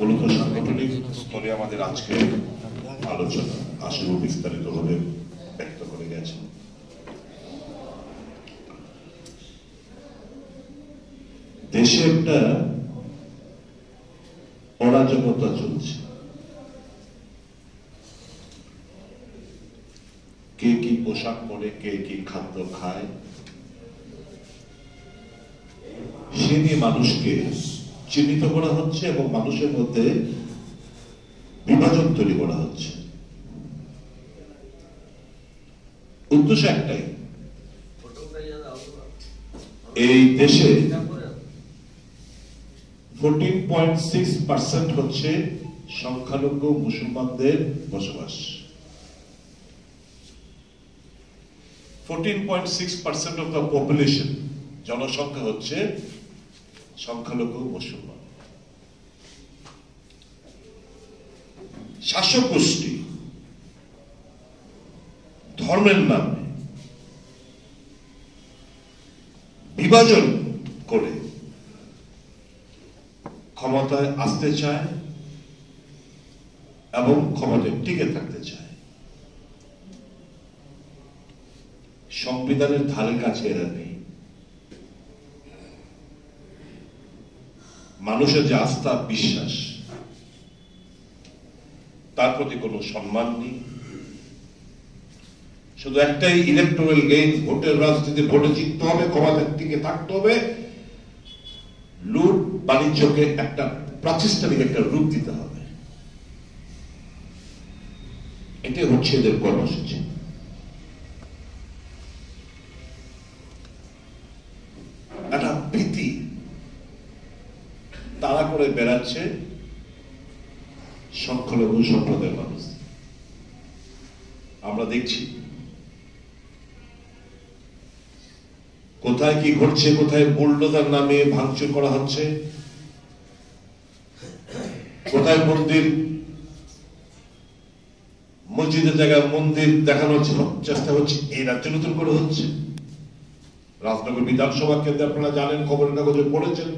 মূলত সাংগঠনিক স্তরে আমাদের আজকে আলোচনা আশু বিস্তারিতভাবে ব্যক্ত করে গেছেন। দেশে একটা অরাজকতা চলছে। কে কি পোশাক পরে, কে কি খাদ্য খায়, সে নিয়ে মানুষকে চিহ্নিত করা হচ্ছে এবং মানুষের মধ্যে বিভাজন তৈরি করা হচ্ছে। উদ্দেশ্য একটাই, এই দেশে 14.6% হচ্ছে সংখ্যালঘু মুসলমানদের বসবাস। 14.6% অফ দ্য পপুলেশন, জনসংখ্যা হচ্ছে সংখ্যালঘু মুসলমান। শাসক গোষ্ঠী ধর্মের নামে বিভাজন করে ক্ষমতায় আসতে চায় এবং ক্ষমতায় টিকে থাকতে চায়। সংবিধানের ধারে কাছে এরা নেই। মানুষের যে আস্থা বিশ্বাস, তার প্রতি কোনো সম্মান নেই। শুধু একটাই ইলেকটোরাল গেইন, ভোটের রাজনীতি, ভোটে জিততে হবে, ক্ষমতায় টিকে থাকতে হবে, লুট বাণিজ্যকে একটা প্রাতিষ্ঠানিক একটা রূপ দিতে হবে। এটাই হচ্ছে এদের কর্মসূচি। একটা ভীতি তারা করে বেড়াচ্ছে সংখ্যালঘু সম্প্রদায়ের মানুষ। আমরা দেখছি কোথায় কি ঘটছে, কোথায় বুলডোজার নামে ভাঙচুর করা হচ্ছে, কোথায় মসজিদের জায়গায় মন্দির দেখানোর চেষ্টা হচ্ছে। এই রাজ্যে নতুন করে হচ্ছে। রাজনগর বিধানসভা কেন্দ্রে আপনারা জানেন, খবরের কাগজে পড়েছেন,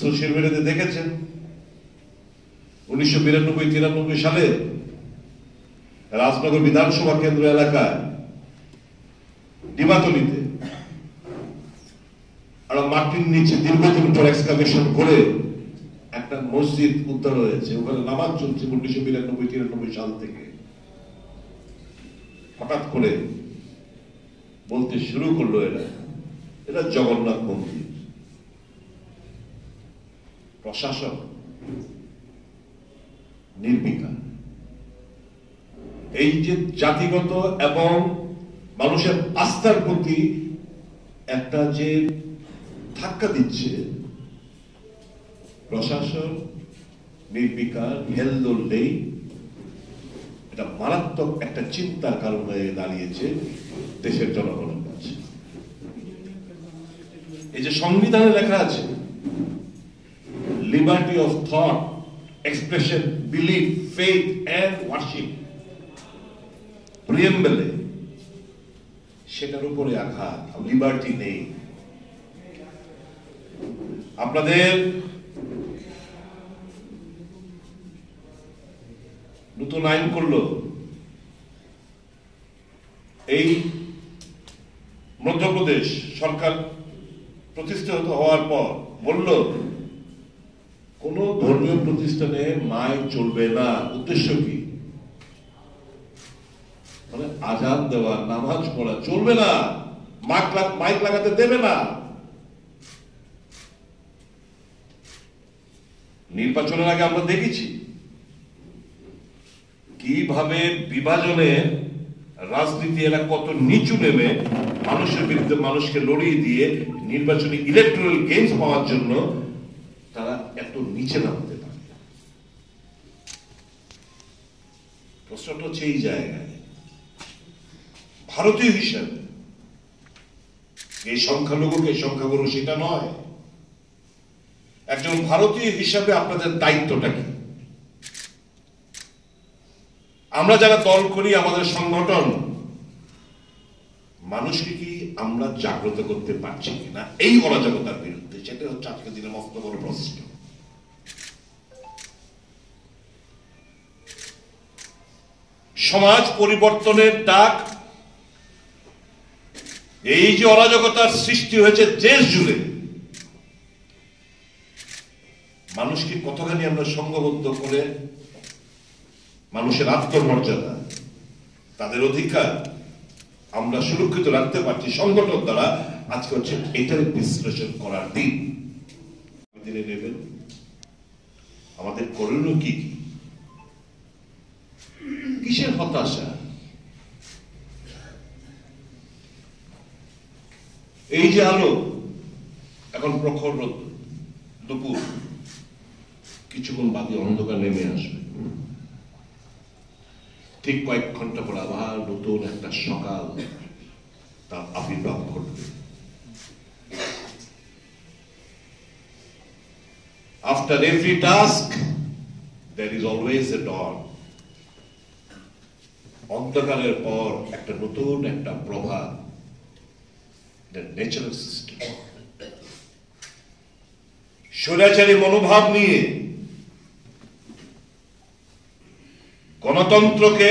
সোশ্যাল মিডিয়াতে দেখেছেন। 1992-93 সালে রাজনগর বিধানসভা কেন্দ্র এলাকায় ডিমাতলিতে আর মাটির নিচে দীর্ঘদিন পর এক্সকাভেশন করে একটা মসজিদ উদ্ধার হয়েছে। ওখানে নামাজ চলছে 1992-93 সাল থেকে। হঠাৎ করে বলতে শুরু করলো এটা জগন্নাথ মন্দির। প্রশাসন নির্বিকার। এই যে জাতিগত এবং মানুষের আস্থার প্রতি একটা যে ধাক্কা দিচ্ছে, প্রশাসন নির্বিকার, হেলদোল নেই। এটা মারাত্মক একটা চিন্তার কারণ হয়ে দাঁড়িয়েছে দেশের জনগণের কাছে। এই যে সংবিধানে লেখা আছে liberty of thought, expression, belief, faith and worship, প্রিয়েম্বলে সেটার উপরে আঘাত। লিবার্টি নেই। আপনাদের নতুন আইন করলো, এই মধ্যপ্রদেশ সরকার প্রতিষ্ঠিত হওয়ার পর বলল কোন ধর্মীয় প্রতিষ্ঠানে মাইক চলবে না। উদ্দেশ্য কি? মানে আজান দেওয়া, নামাজ পড়া চলবে না, মাইক লাগাতে দেবে না। নির্বাচনের আগে আমরা দেখেছি কিভাবে বিভাজনে রাজনীতি এরা কত নিচু নেমে মানুষের বিরুদ্ধে মানুষকে লড়িয়ে দিয়ে নির্বাচনী ইলেকট্রাল গেমস পাওয়ার জন্য তারা এত নিচে নামতে পারে। প্রশ্নটা হচ্ছে এই জায়গায় ভারতীয় হিসাবে এই সংখ্যালঘুকে সংখ্যাগুরু সেটা নয়। একজন ভারতীয় হিসাবে আপনাদের দায়িত্বটা কি? আমরা যারা দল করি, আমাদের সংগঠন, মানুষকে কি আমরা জাগ্রত করতে পারছি কিনা এই অরাজকতার বিরুদ্ধে? সেটা হচ্ছে আজকের দিনে মস্ত বড় প্রশ্ন। সমাজ পরিবর্তনের ডাক, এই যে অরাজকতার সৃষ্টি হয়েছে দেশ জুড়ে, মানুষকে কতখানি আমরা সংঘবদ্ধ করে মানুষের আত্মমর্যাদা, তাদের অধিকার আমরা সুরক্ষিত রাখতে পারছি সংগঠন দ্বারা, আজকে হচ্ছে এটার বিশ্লেষণ করার দিন। দিনে নেবেন আমাদের করণীয় কি, কিসের হতাশা? এই যে আলো, এখন প্রখর রোদ, দুপুর, কিছুক্ষণ বাদে অন্ধকার নেমে আসবে, ঠিক কয়েক ঘন্টা পর আবার নতুন একটা সকাল তার আবির্ভাব ঘটবে। After every task, there is always a dawn. অন্ধকারের পর একটা নতুন একটা প্রভাত, the natural system। স্বৈরাচারী মনোভাব নিয়ে গণতন্ত্রকে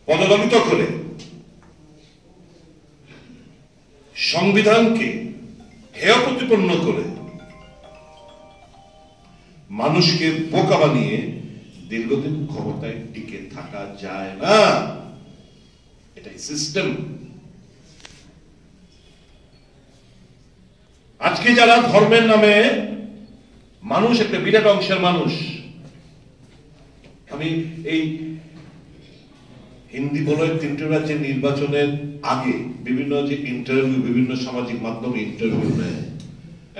পদদলিত করে, সংবিধানকে হেয় প্রতিপন্ন করে, মানুষকে বোকা বানিয়ে দীর্ঘদিন ক্ষমতায় টিকে থাকা যায় না। এটাই সিস্টেম। আজকে যারা ধর্মের নামে, মানুষ একটা বিরাট অংশের মানুষ, আমি এই হিন্দি বলয় তিনটি রাজ্যের নির্বাচনের আগে বিভিন্ন যে ইন্টারভিউ, বিভিন্ন সামাজিক মাধ্যমে ইন্টারভিউ নেয়,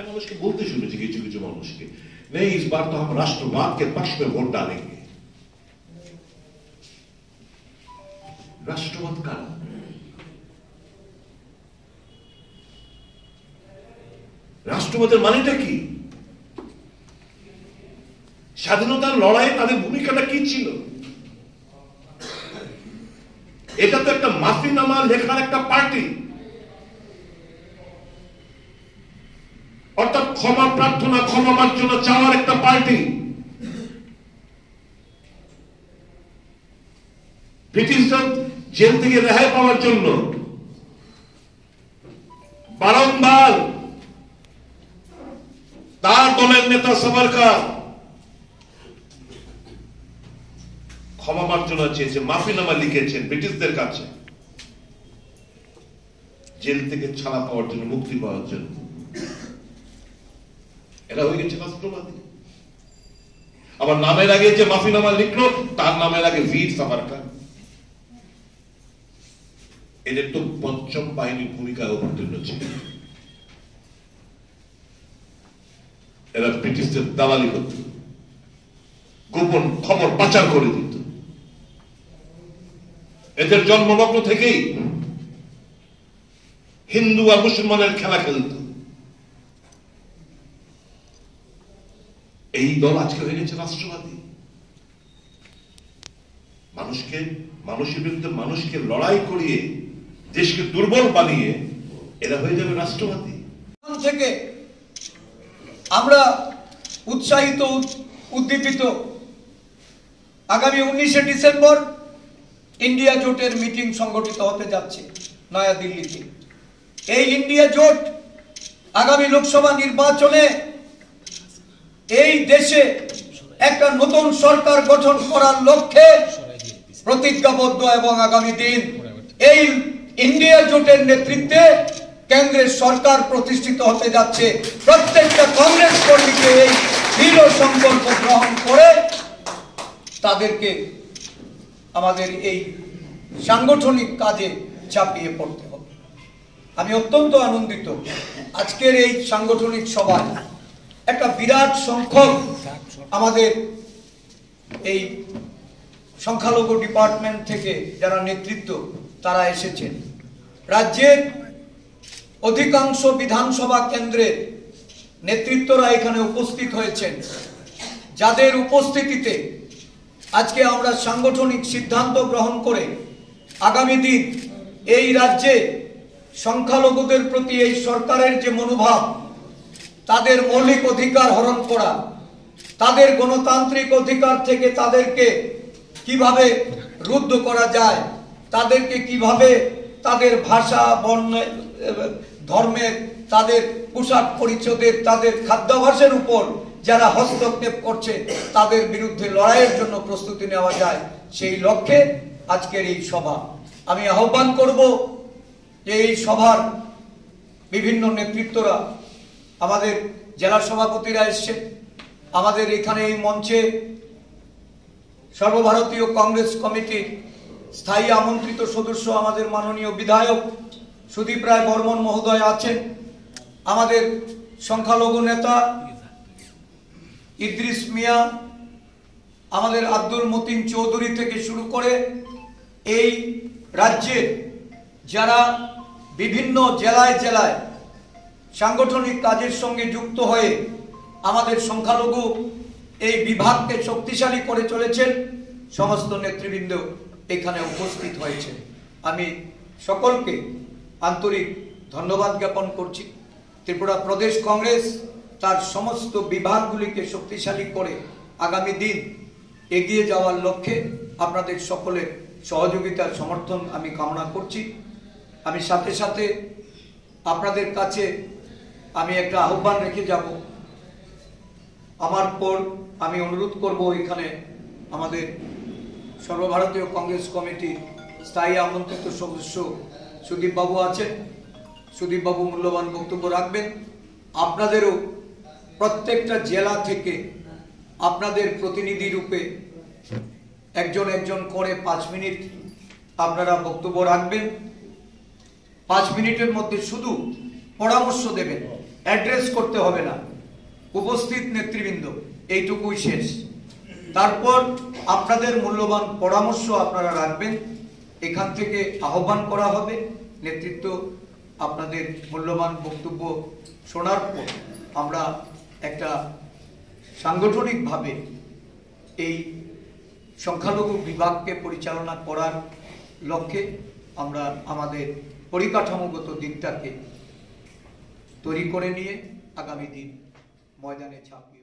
মানুষকে বলতে শুনেছি, কিছু কিছু মানুষকে, नहीं इस बार तो हम राष्ट्रवाद के पक्ष में वोट डालेंगे। राष्ट्रवाद का রাষ্ট্রবাদের মানেটা কি? স্বাধীনতার লড়াইয়ে তাদের ভূমিকাটা কি ছিল? এটা তো একটা মাফিনামা লেখার একটা পার্টি, অর্থাৎ ক্ষমা প্রার্থনা, ক্ষমা মার্জনা চাওয়ার একটা পার্টি। ব্রিটিশরা জেল থেকে রেহাই পাওয়ার জন্য বারংবার তার দলের নেতা সাভারকার ক্ষমা মার্জনা চেয়েছে, মাফিনামা লিখেছেন ব্রিটিশদের কাছে, জেল থেকে ছাড়া পাওয়ার জন্য, মুক্তি পাওয়ার জন্য। এরা হয়ে গেছে রাষ্ট্রবাদী। আবার নামের আগে যে মাফিনামা লিখলো, তার নামের আগে বীর সাভারকার। এদের তো পঞ্চম বাহিনীর ভূমিকা অবতীর্ণ ছিল। এরা ব্রিটিশদের দালালি করত, গোপন খবর পাচার করে দিত। এদের জন্মলগ্ন থেকেই হিন্দু আর মুসলমানের খেলা খেলত। এই দল আজকে হয়ে গেছে রাষ্ট্রবাদী। মানুষের বিরুদ্ধে মানুষকে লড়াই করিয়ে, দেশকে দুর্বল বানিয়ে এরা হয়ে যাবে রাষ্ট্রবাদী। থেকে আমরা উৎসাহিত, উদ্দীপিত। আগামী 19শে ডিসেম্বর ইন্ডিয়া জোটের মিটিং সংগঠিত হতে যাচ্ছে নয়াদিল্লিতে। এই ইন্ডিয়া জোট আগামী লোকসভা নির্বাচনে এই দেশে একটা নতুন সরকার গঠন করার লক্ষ্যে প্রতিজ্ঞাবদ্ধ এবং আগামী দিন এই ইন্ডিয়া জোটের নেতৃত্বে কেন্দ্রের সরকার প্রতিষ্ঠিত হতে যাচ্ছে। প্রত্যেকটা কংগ্রেস কর্মীকে এই দৃঢ় সংকল্প গ্রহণ করে তাদেরকে আমাদের এই সাংগঠনিক কাজে ঝাঁপিয়ে পড়তে হবে। আমি অত্যন্ত আনন্দিত আজকের এই সাংগঠনিক সভায় একটা বিরাট সংখ্যক আমাদের এই সংখ্যালঘু ডিপার্টমেন্ট থেকে যারা নেতৃত্ব, তারা এসেছেন। রাজ্যের অধিকাংশ বিধানসভা কেন্দ্রের নেতৃত্বরা এখানে উপস্থিত হয়েছেন, যাদের উপস্থিতিতে আজকে আমরা সাংগঠনিক সিদ্ধান্ত গ্রহণ করে আগামী দিন এই রাজ্যে সংখ্যালঘুদের প্রতি এই সরকারের যে মনোভাব, তাদের মৌলিক অধিকার হরণ করা, তাদের গণতান্ত্রিক অধিকার থেকে তাদেরকে কিভাবে রুদ্ধ করা যায়, তাদেরকে কিভাবে তাদের ভাষা, বর্ণ, ধর্মের, তাদের পোশাক পরিচ্ছদের, তাদের খাদ্যাভ্যাসের উপর যারা হস্তক্ষেপ করছে তাদের বিরুদ্ধে লড়াইয়ের জন্য প্রস্তুতি নেওয়া যায়, সেই লক্ষ্যে আজকের এই সভা। আমি আহ্বান করব যে এই সভার বিভিন্ন নেতৃত্বরা, আমাদের জেলা সভাপতিরা এসছেন, আমাদের এখানে এই মঞ্চে সর্বভারতীয় কংগ্রেস কমিটির স্থায়ী আমন্ত্রিত সদস্য আমাদের মাননীয় বিধায়ক সুদীপ রায় বর্মন মহোদয় আছেন, আমাদের সংখ্যালঘু নেতা ইদ্রিস মিয়া, আমাদের আব্দুল মতিন চৌধুরী থেকে শুরু করে এই রাজ্যের যারা বিভিন্ন জেলায় জেলায় সাংগঠনিক কাজের সঙ্গে যুক্ত হয়ে আমাদের সংখ্যালঘু এই বিভাগকে শক্তিশালী করে চলেছেন, সমস্ত নেতৃবৃন্দ এখানে উপস্থিত হয়েছে। আমি সকলকে আন্তরিক ধন্যবাদ জ্ঞাপন করছি। ত্রিপুরা প্রদেশ কংগ্রেস তার সমস্ত বিভাগগুলিকে শক্তিশালী করে আগামী দিন এগিয়ে যাওয়ার লক্ষ্যে আপনাদের সকলের সহযোগিতার সমর্থন আমি কামনা করছি। আমি সাথে সাথে আপনাদের কাছে আমি একটা আহ্বান রেখে যাব। আমার পর আমি অনুরোধ করব, এখানে আমাদের সর্বভারতীয় কংগ্রেস কমিটির স্থায়ী আমন্ত্রিত সদস্য সুদীপ বাবু আছেন, সুদীপ বাবু মূল্যবান বক্তব্য রাখবেন। আপনাদেরও প্রত্যেকটা জেলা থেকে আপনাদের প্রতিনিধি রূপে একজন একজন করে 5 মিনিট আপনারা বক্তব্য রাখবেন। 5 মিনিটের মধ্যে শুধু পরামর্শ দেবেন, অ্যাড্রেস করতে হবে না। উপস্থিত নেতৃবৃন্দ, এইটুকুই শেষ। তারপর আপনাদের মূল্যবান পরামর্শ আপনারা রাখবেন, এখান থেকে আহ্বান করা হবে। নেতৃত্ব আপনাদের মূল্যবান বক্তব্য শোনার পর আমরা একটা সাংগঠনিকভাবে এই সংখ্যালঘু বিভাগকে পরিচালনা করার লক্ষ্যে আমরা আমাদের পরিকাঠামোগত দিকটাকে তৈরি করে নিয়ে আগামী দিন ময়দানে ছাপিয়ে